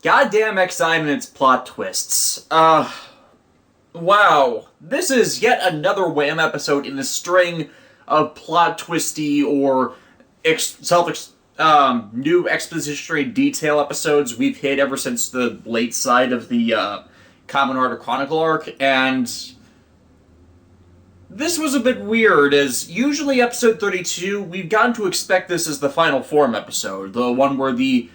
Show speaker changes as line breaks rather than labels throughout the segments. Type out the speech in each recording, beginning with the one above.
Goddamn Exile and its plot twists. Wow. This is yet another Wham episode in the string of plot twisty or new expositionary detail episodes we've hit ever since the late side of the Kamen Rider Chronicle arc, and this was a bit weird, as usually episode 32, we've gotten to expect this as the final form episode, the one where the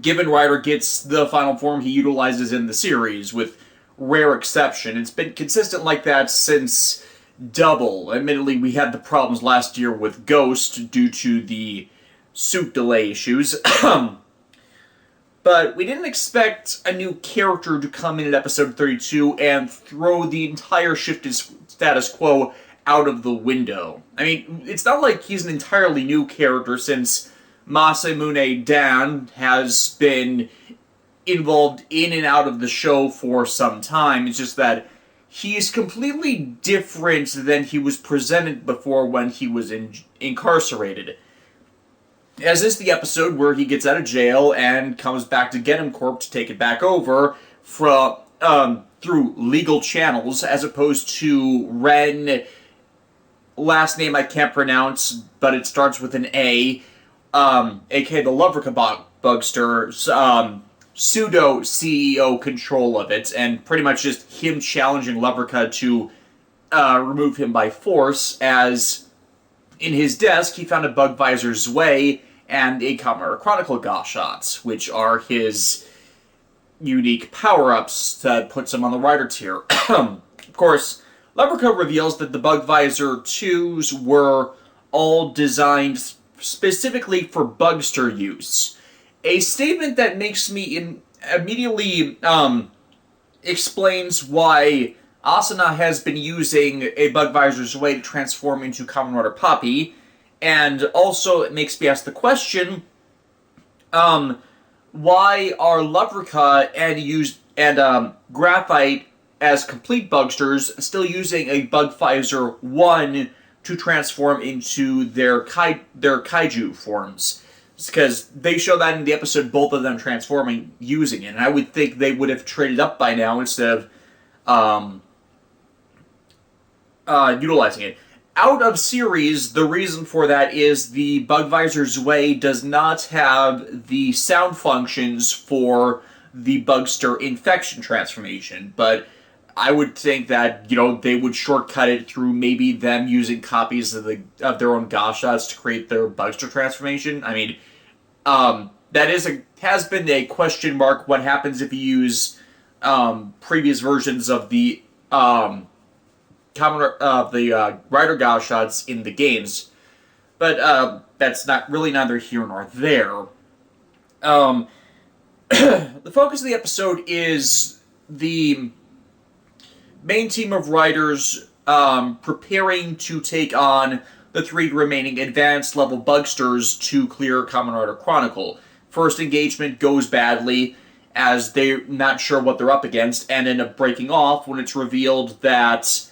given rider gets the final form he utilizes in the series, with rare exception. It's been consistent like that since Double. Admittedly, we had the problems last year with Ghost due to the suit delay issues. But we didn't expect a new character to come in at episode 32 and throw the entire shifted status quo out of the window. I mean, it's not like he's an entirely new character, since Masamune Dan has been involved in and out of the show for some time. It's just that he's completely different than he was presented before when he was incarcerated. As is the episode where he gets out of jail and comes back to Genom Corp to take it back over from through legal channels, as opposed to Ren, last name I can't pronounce, but it starts with an A, aka the Lovrika Bugster, pseudo CEO control of it, and pretty much just him challenging Lovrika to remove him by force, as in his desk he found a Bug Visor Zwei and a Kamen Rider Chronicle Gashats, which are his unique power-ups that puts him on the Rider tier. Of course, Lovrika reveals that the Bug Visor 2s were all designed specifically for Bugster use. A statement that makes me immediately explains why Asuna has been using a Bug Visor's Zwei to transform into Kamen Rider Poppy, and also it makes me ask the question, why are Lovrika and Graphite as complete Bugsters still using a Bug Visor 1 to transform into their kaiju forms? Because they show that in the episode, both of them transforming using it, and I would think they would have traded up by now instead of utilizing it. Out of series, the reason for that is the Bug Visor Zwei does not have the sound functions for the Bugster infection transformation, but I would think that, they would shortcut it through maybe them using copies of their own Gashats to create their Bugster transformation. I mean, has been a question mark what happens if you use previous versions of the Rider Gashats in the games, but that's not really neither here nor there. The focus of the episode is the main team of riders preparing to take on the 3 remaining advanced level Bugsters to clear Kamen Rider Chronicle. First engagement goes badly, as they're not sure what they're up against, and end up breaking off when it's revealed that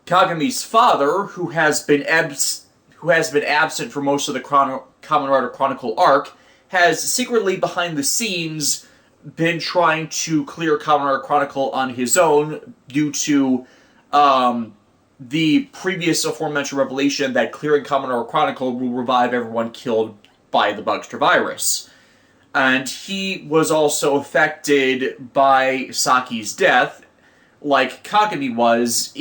Kagami's father, who has been absent for most of the Kamen Rider Chronicle arc, has secretly behind the scenes been trying to clear Kamen Rider Chronicle on his own due to the previous aforementioned revelation that clearing Kamen Rider Chronicle will revive everyone killed by the Bugster virus. And he was also affected by Saki's death, like Kagami was,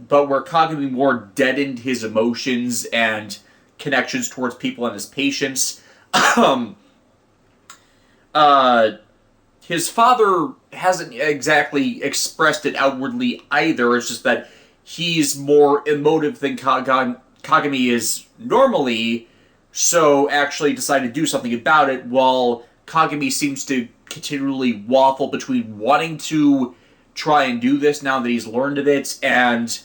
but where Kagami more deadened his emotions and connections towards people and his patients. His father hasn't exactly expressed it outwardly either. It's just that he's more emotive than Kagami is normally, so actually decided to do something about it, while Kagami seems to continually waffle between wanting to try and do this now that he's learned of it, and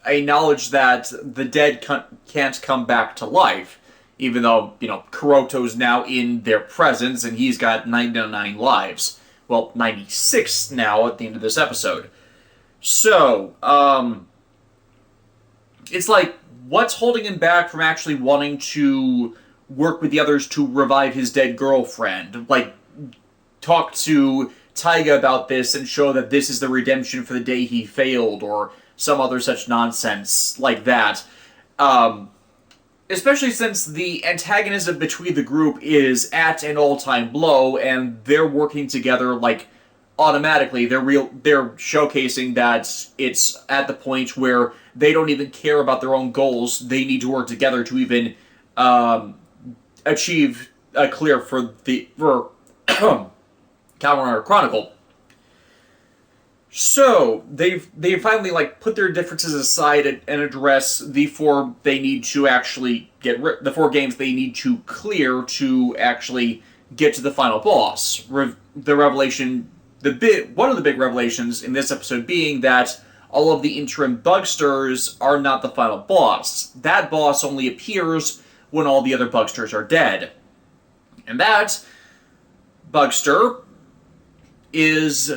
acknowledge that the dead can't come back to life, even though, Kuroto's now in their presence and he's got 99 lives. Well, 96 now at the end of this episode. So, it's like what's holding him back from actually wanting to work with the others to revive his dead girlfriend? Like, talk to Taiga about this and show that this is the redemption for the day he failed, or some other such nonsense like that. Especially since the antagonism between the group is at an all-time low, and they're working together, like, automatically. They're showcasing that it's at the point where they don't even care about their own goals. They need to work together to even achieve a clear for Kamen Rider Chronicle. So they finally put their differences aside and address the four they need to actually the 4 games they need to clear to actually get to the final boss. One of the big revelations in this episode being that all of the interim Bugsters are not the final boss. That boss only appears when all the other Bugsters are dead, and that Bugster is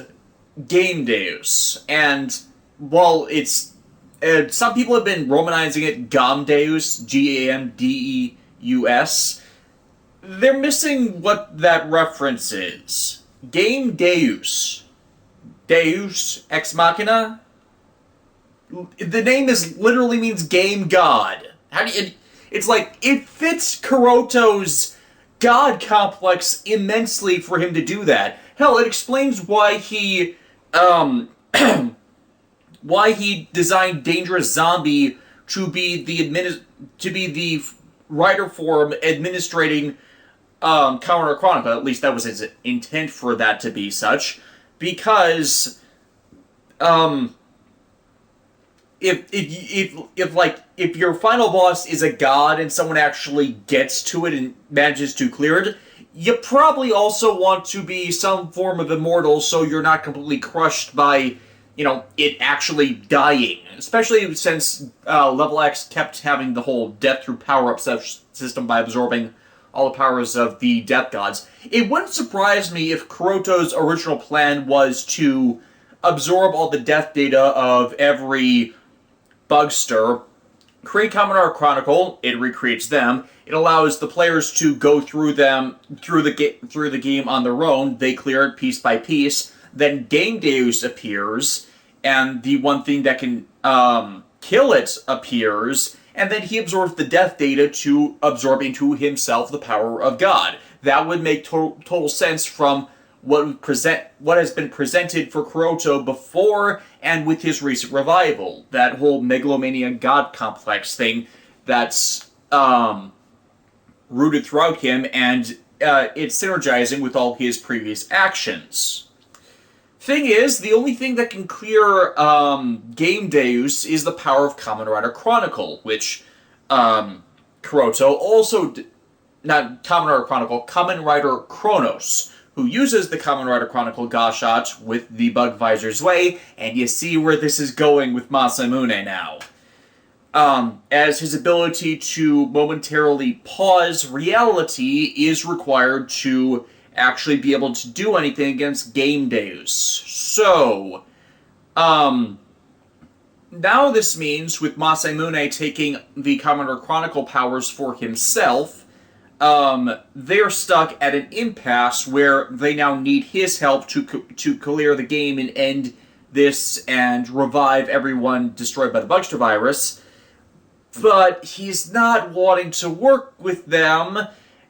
Game Deus, and while it's some people have been romanizing it Gamdeus, Gamdeus, they're missing what that reference is. Game Deus, Deus Ex Machina. The name literally means game god. It's like it fits Kuroto's god complex immensely for him to do that. Hell, it explains why he why he designed Dangerous Zombie to be the writer form administrating Kamen Rider Chronicle. At least that was his intent for that to be such, because if your final boss is a god and someone actually gets to it and manages to clear it, you probably also want to be some form of immortal so you're not completely crushed by, it actually dying. Especially since Level X kept having the whole death through power-up system by absorbing all the powers of the death gods. It wouldn't surprise me if Kuroto's original plan was to absorb all the death data of every Bugster, create Kamen Rider Chronicle, it recreates them. It allows the players to go through them through the game on their own. They clear it piece by piece. Then Game Deus appears, and the one thing that can kill it appears, and then he absorbs the death data to absorb into himself the power of God. That would make total sense from what has been presented for Kuroto before and with his recent revival. That whole megalomania god complex thing that's rooted throughout him, and it's synergizing with all his previous actions. Thing is, the only thing that can clear Game Deus is the power of Kamen Rider Chronicle, which Kuroto also... Not Kamen Rider Chronicle, Kamen Rider Chronos, who uses the Kamen Rider Chronicle Gashot with the Bug Visor's Way, and you see where this is going with Masamune now. As his ability to momentarily pause reality is required to actually be able to do anything against Game Deus. So, now this means, with Masamune taking the Kamen Rider Chronicle powers for himself, they're stuck at an impasse where they now need his help to clear the game and end this and revive everyone destroyed by the Bugster virus. But he's not wanting to work with them,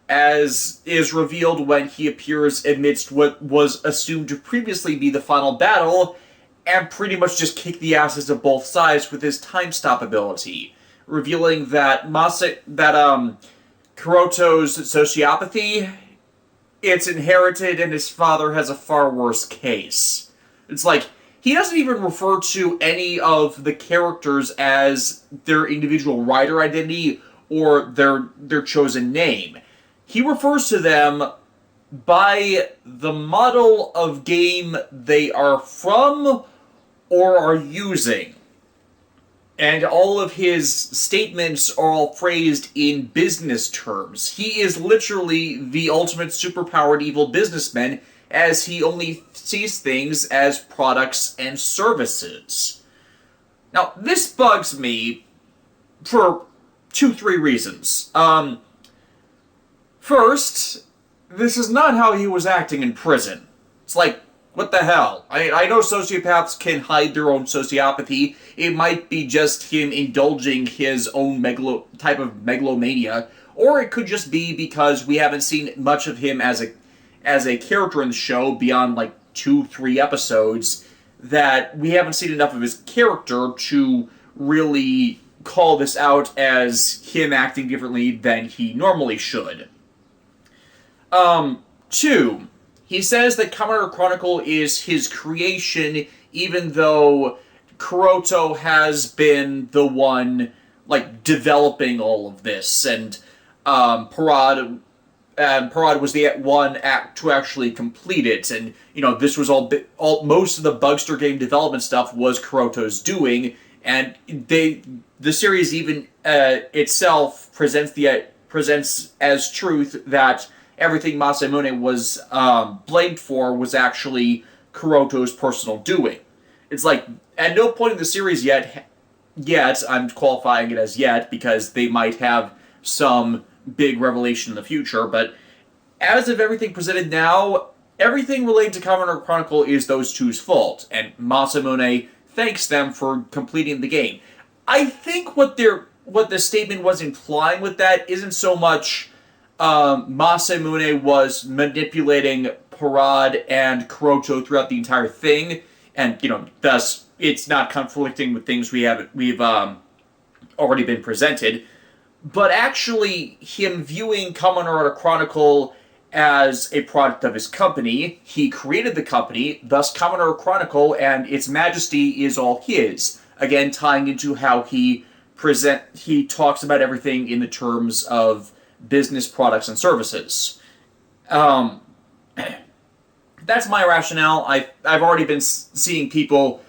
as is revealed when he appears amidst what was assumed to previously be the final battle, and pretty much just kick the asses of both sides with his time stop ability, revealing that Kuroto's sociopathy, it's inherited, and his father has a far worse case. It's like, he doesn't even refer to any of the characters as their individual writer identity or their chosen name. He refers to them by the model of game they are from or are using. And all of his statements are all phrased in business terms. He is literally the ultimate superpowered evil businessman, as he only sees things as products and services. Now, this bugs me for 2-3 reasons. First, this is not how he was acting in prison. It's like, what the hell? I know sociopaths can hide their own sociopathy. It might be just him indulging his own type of megalomania, or it could just be because we haven't seen much of him as a character in the show beyond like 2-3 episodes, that we haven't seen enough of his character to really call this out as him acting differently than he normally should. 2, he says that Kamen Rider Chronicle is his creation, even though Kuroto has been the one, like, developing all of this, and Parad was the one act to actually complete it, and, you know, this was all most of the Bugster game development stuff was Kuroto's doing, and the series even itself presents as truth that everything Masamune was blamed for was actually Kuroto's personal doing. It's like, at no point in the series yet, I'm qualifying it as yet, because they might have some big revelation in the future, but as of everything presented now, everything related to Kamen Rider Chronicle is those two's fault, and Masamune thanks them for completing the game. I think what the statement was implying with that isn't so much Masamune was manipulating Parad and Kuroto throughout the entire thing, and, you know, thus it's not conflicting with things we've already been presented, but actually him viewing Kamen Rider Chronicle as a product of his company. He created the company, thus Kamen Rider Chronicle and its majesty is all his. Again, tying into how he talks about everything in the terms of business products and services. That's my rationale. I've already been seeing people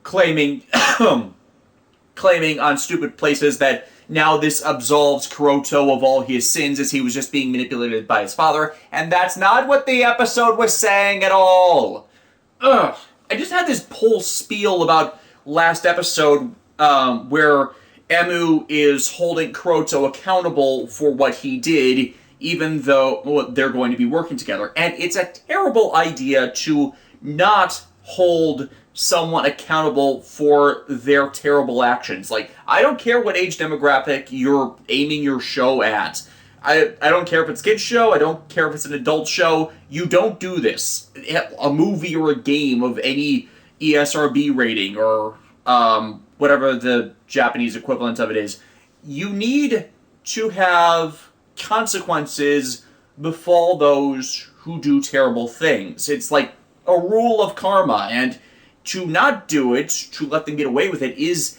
claiming on stupid places that now this absolves Kuroto of all his sins as he was just being manipulated by his father, and that's not what the episode was saying at all. Ugh. I just had this whole spiel about last episode where Emu is holding Kuroto accountable for what he did, even though they're going to be working together. And it's a terrible idea to not hold someone accountable for their terrible actions. Like, I don't care what age demographic you're aiming your show at. I don't care if it's a kid's show, I don't care if it's an adult show. You don't do this. A movie or a game of any ESRB rating or whatever the Japanese equivalent of it is. You need to have consequences befall those who do terrible things. It's like a rule of karma, and to not do it, to let them get away with it, is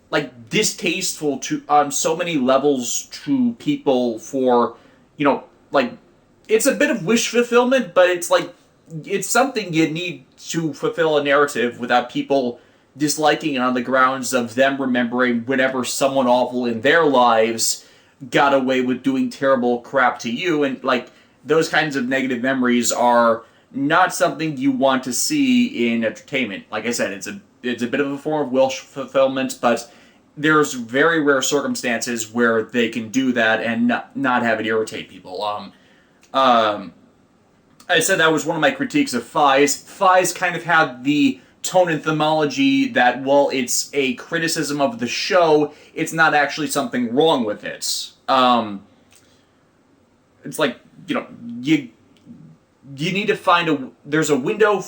like distasteful to on so many levels to people for, you know, like, it's a bit of wish fulfillment, but it's like, it's something you need to fulfill a narrative without people disliking it on the grounds of them remembering whenever someone awful in their lives got away with doing terrible crap to you, and like, those kinds of negative memories are not something you want to see in entertainment. Like I said, it's a bit of a form of wish fulfillment, but there's very rare circumstances where they can do that and not have it irritate people. I said that was one of my critiques of Fies. Fies kind of had the tone and themology that, while it's a criticism of the show, it's not actually something wrong with it. It's like, you know, you need to find there's a window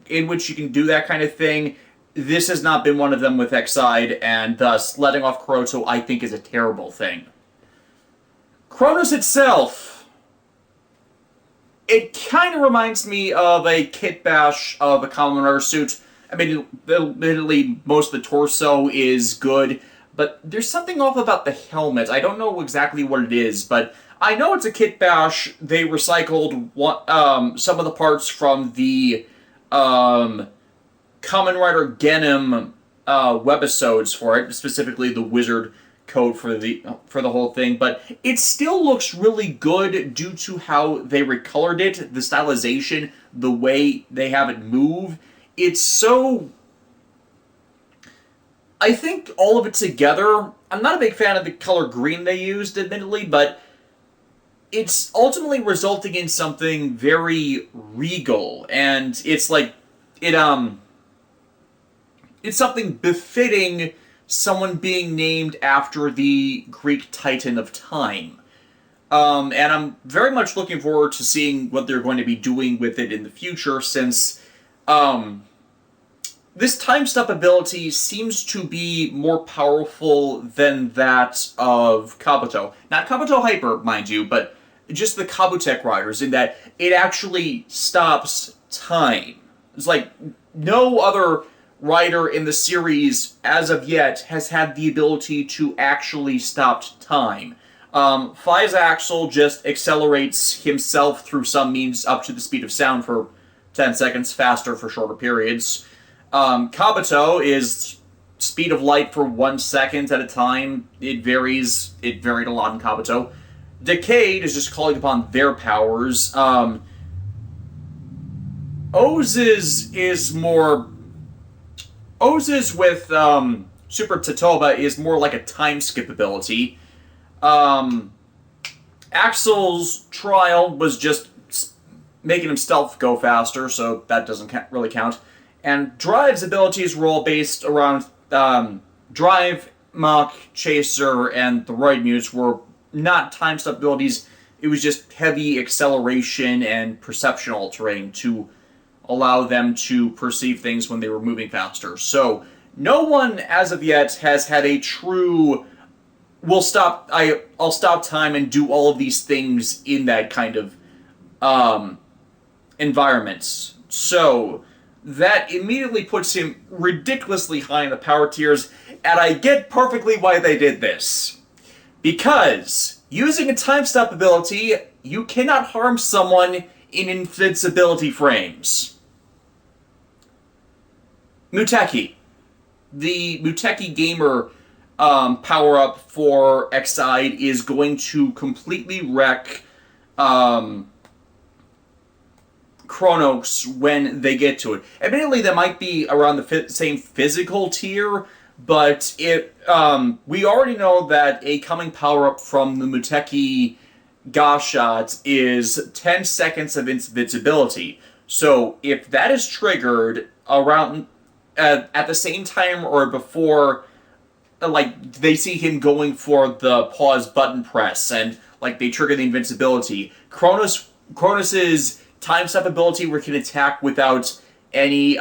in which you can do that kind of thing. This has not been one of them with Xide, and thus letting off Kuroto, I think, is a terrible thing. Kronos itself, it kind of reminds me of a kit bash of a Kamen Rider suit. I mean, admittedly, most of the torso is good, but there's something off about the helmet. I don't know exactly what it is, but I know it's a kit bash. They recycled some of the parts from the Kamen Rider Genom webisodes for it, specifically the wizard coat for the whole thing, but it still looks really good due to how they recolored it, the stylization, the way they have it move. It's so... I think all of it together, I'm not a big fan of the color green they used, admittedly, but it's ultimately resulting in something very regal, and it's like it it's something befitting someone being named after the Greek Titan of time. And I'm very much looking forward to seeing what they're going to be doing with it in the future, since this time stop ability seems to be more powerful than that of Kabuto. Not Kabuto Hyper, mind you, but just the Kabutek riders, in that it actually stops time. It's like no other rider in the series, as of yet, has had the ability to actually stop time. Axel just accelerates himself through some means up to the speed of sound for 10 seconds, faster for shorter periods. Kabuto is speed of light for 1 second at a time. It varies. It varied a lot in Kabuto. Decade is just calling upon their powers. Oze's is more... Oze's with Super Tatoba is more like a time skip ability. Axel's trial was just making himself go faster, so that doesn't really count. And Drive's abilities were all based around Drive, Mach, Chaser, and the Roid Muse were not time stop abilities. It was just heavy acceleration and perception altering to allow them to perceive things when they were moving faster. So no one, as of yet, has had a true I'll stop time and do all of these things in that kind of environment. So that immediately puts him ridiculously high in the power tiers, and I get perfectly why they did this. Because using a time stop ability, you cannot harm someone in invincibility frames. Muteki. The Muteki Gamer power-up for Exide is going to completely wreck Chronos when they get to it. Admittedly, that might be around the same physical tier, but we already know that a coming power-up from the Muteki Gashot is 10 seconds of invincibility. So if that is triggered around at the same time or before, like, they see him going for the pause button press and, like, they trigger the invincibility, Kronos's time step ability where he can attack without any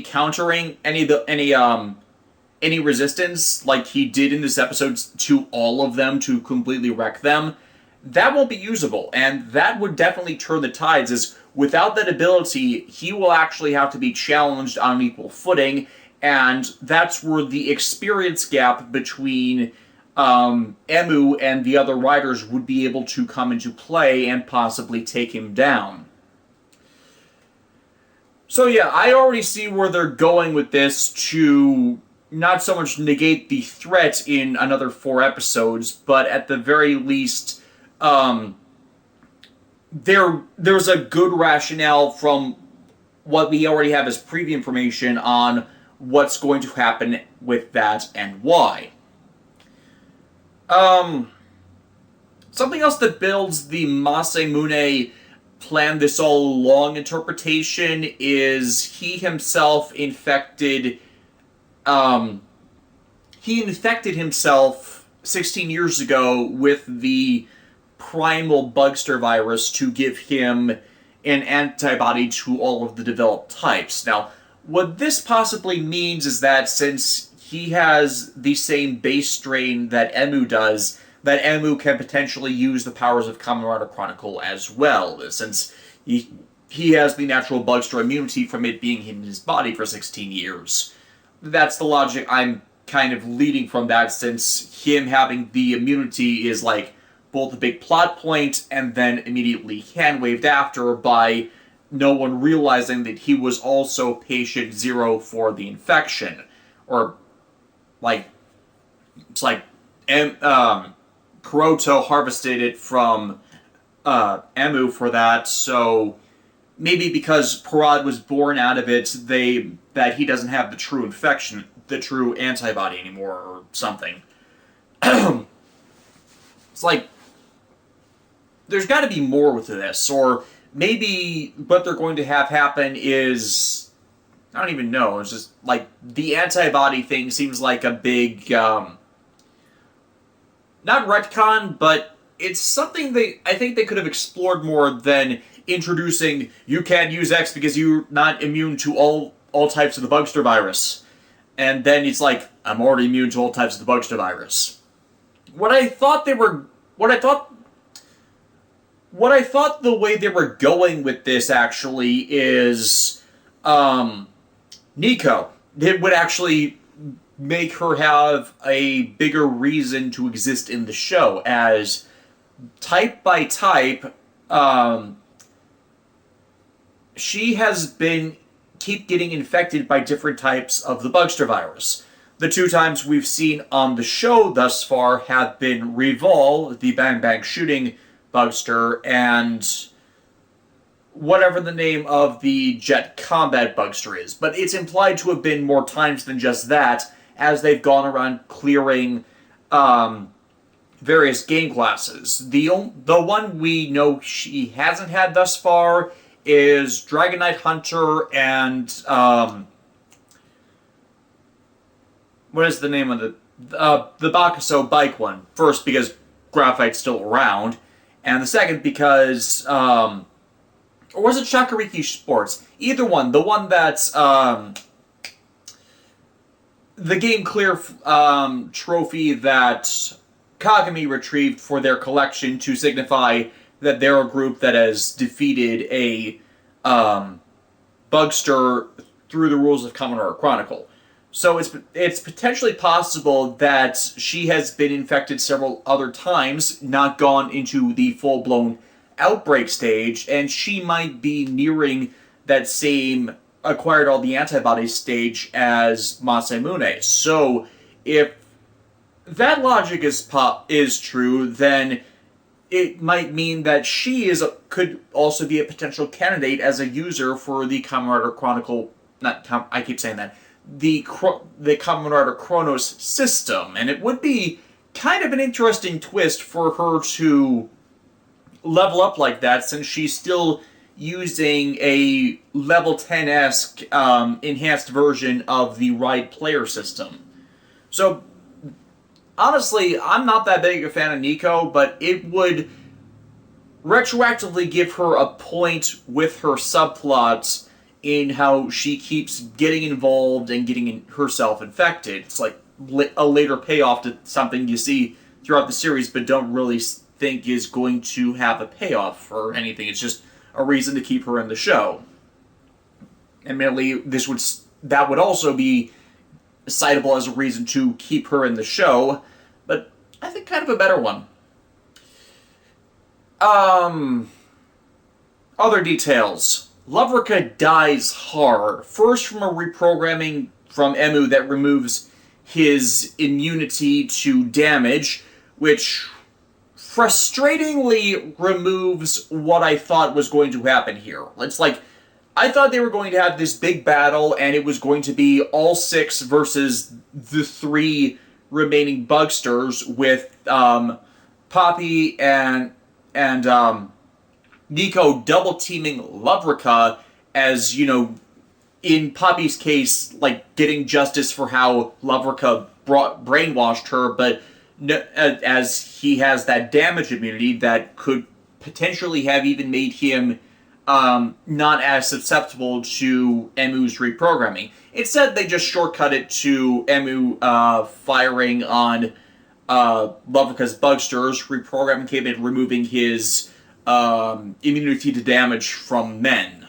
countering, any resistance, like he did in this episode to all of them to completely wreck them, that won't be usable, and that would definitely turn the tides, as without that ability, he will actually have to be challenged on an equal footing, and that's where the experience gap between Emu and the other riders would be able to come into play and possibly take him down. So yeah, I already see where they're going with this to not so much negate the threat in another 4 episodes, but at the very least, there's a good rationale from what we already have as preview information on what's going to happen with that and why. Something else that builds the Masamune planned this all along interpretation is he himself infected himself 16 years ago with the primal Bugster virus to give him an antibody to all of the developed types. Now, what this possibly means is that since he has the same base strain that Emu does, that Emu can potentially use the powers of Kamen Rider Chronicle as well, since he has the natural Bugster immunity from it being in his body for 16 years. That's the logic I'm kind of leading from that, since him having the immunity is like both a big plot point and then immediately hand-waved after by no one realizing that he was also patient 0 for the infection. Or, like, it's like Kuroto harvested it from Emu for that, so maybe because Parad was born out of it, that he doesn't have the true infection, the true antibody anymore, or something. It's like, there's got to be more with this, or maybe what they're going to have happen is, I don't even know, it's just, like, the antibody thing seems like a big, not retcon, but it's something I think they could have explored more than introducing, you can't use X because you're not immune to all types of the Bugster virus. And then it's like, I'm already immune to all types of the Bugster virus. What I thought the way they were going with this actually is, Nico. It would actually make her have a bigger reason to exist in the show, as type by type, she has keep getting infected by different types of the Bugster virus. The 2 times we've seen on the show thus far have been Revol, the Bang Bang shooting Bugster, and whatever the name of the Jet Combat Bugster is. But it's implied to have been more times than just that, as they've gone around clearing various game classes. The one we know she hasn't had thus far is Dragon Knight Hunter and what is the name of the Bakuso bike one? First, because Graphite's still around, and the second because or was it Shakuriki Sports? Either one. The one that's the Game Clear trophy that Kagami retrieved for their collection to signify that they're a group that has defeated a Bugster through the rules of Kamen Rider Chronicle. So it's potentially possible that she has been infected several other times, not gone into the full-blown outbreak stage, and she might be nearing that same acquired all the antibodies stage as Masamune. So if that logic is true, then it might mean that she could also be a potential candidate as a user for the Kamen Rider Chronicle. I keep saying that. The Kamen Rider Chronos system, and it would be kind of an interesting twist for her to level up like that, since she's still using a level 10-esque enhanced version of the Ride player system. So, honestly, I'm not that big a fan of Nico, but it would retroactively give her a point with her subplots in how she keeps getting involved and getting herself infected. It's like a later payoff to something you see throughout the series, but don't really think is going to have a payoff or anything. It's just a reason to keep her in the show. Admittedly, that would also be citable as a reason to keep her in the show, but I think kind of a better one. Other details. Lovrika dies hard. First from a reprogramming from Emu that removes his immunity to damage, which frustratingly removes what I thought was going to happen here. It's like, I thought they were going to have this big battle, and it was going to be all 6 versus the 3 remaining Bugsters, with Poppy and Nico double-teaming Lovrika as, in Poppy's case, like, getting justice for how Lovrika brainwashed her, but as he has that damage immunity that could potentially have even made him not as susceptible to Emu's reprogramming. Instead, they just shortcut it to Emu firing on Lovrika's Bugsters, reprogramming him and removing his immunity to damage from men.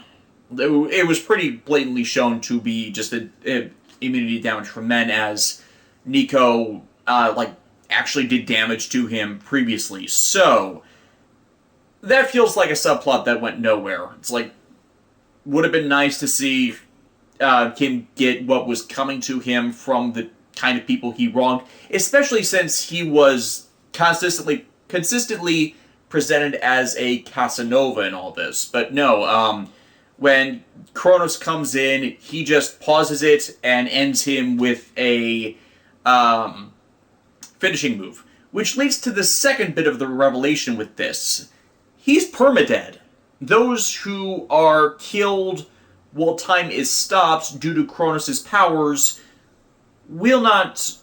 It was pretty blatantly shown to be just immunity damage from men, as Nico actually did damage to him previously. So that feels like a subplot that went nowhere. It's like, would have been nice to see him get what was coming to him from the kind of people he wronged, especially since he was consistently presented as a Casanova in all this. But no, when Kronos comes in, he just pauses it and ends him with a finishing move. Which leads to the second bit of the revelation with this. He's permadead. Those who are killed while time is stopped due to Kronos' powers will not...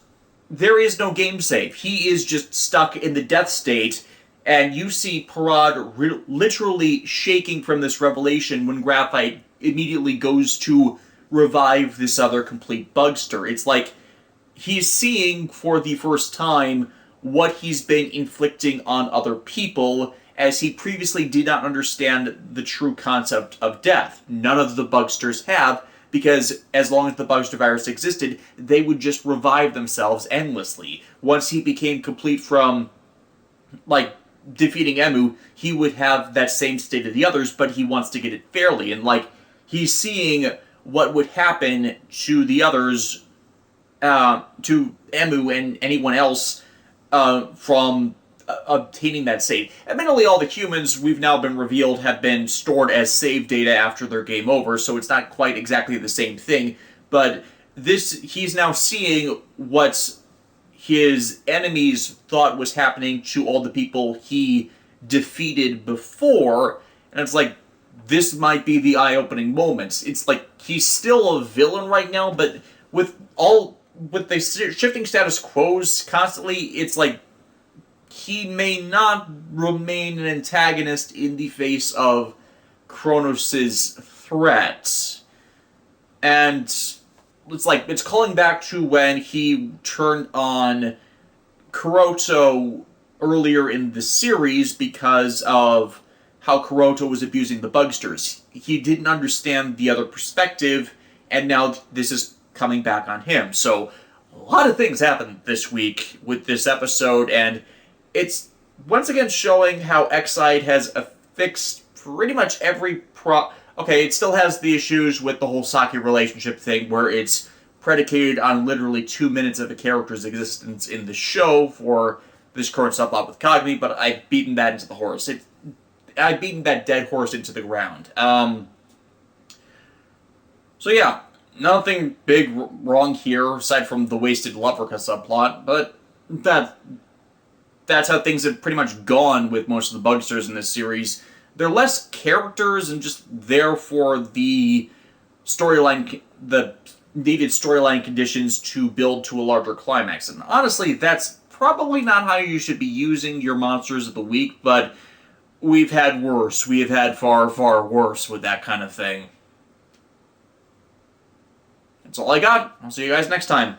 There is no game save. He is just stuck in the death state, and you see Parad literally shaking from this revelation when Graphite immediately goes to revive this other complete bugster. It's like he's seeing for the first time what he's been inflicting on other people, as he previously did not understand the true concept of death. None of the bugsters have, because as long as the bugster virus existed, they would just revive themselves endlessly. Once he became complete from, like, defeating Emu, he would have that same state of the others, but he wants to get it fairly. And, like, he's seeing what would happen to the others, to Emu and anyone else, from obtaining that state. Admittedly, all the humans we've now been revealed have been stored as save data after their game over, so it's not quite exactly the same thing, but he's now seeing what his enemies thought was happening to all the people he defeated before, and it's like, this might be the eye-opening moments. It's like, he's still a villain right now, but with the shifting status quos constantly, it's like, he may not remain an antagonist in the face of Kronos' threat. And it's like, it's calling back to when he turned on Kuroto earlier in the series because of how Kuroto was abusing the bugsters. He didn't understand the other perspective, and now this is coming back on him. So, a lot of things happened this week with this episode, and it's once again showing how Excite has affixed pretty much every Okay, it still has the issues with the whole Saki relationship thing, where it's predicated on literally 2 minutes of a character's existence in the show for this current subplot with Cogni, but I've beaten that into the horse. I've beaten that dead horse into the ground. So yeah, nothing big wrong here, aside from the wasted Loverka subplot, but that's how things have pretty much gone with most of the bugsters in this series. They're less characters and just there for the storyline, the needed storyline conditions to build to a larger climax. And honestly, that's probably not how you should be using your monsters of the week, but we've had worse. We have had far, far worse with that kind of thing. That's all I got. I'll see you guys next time.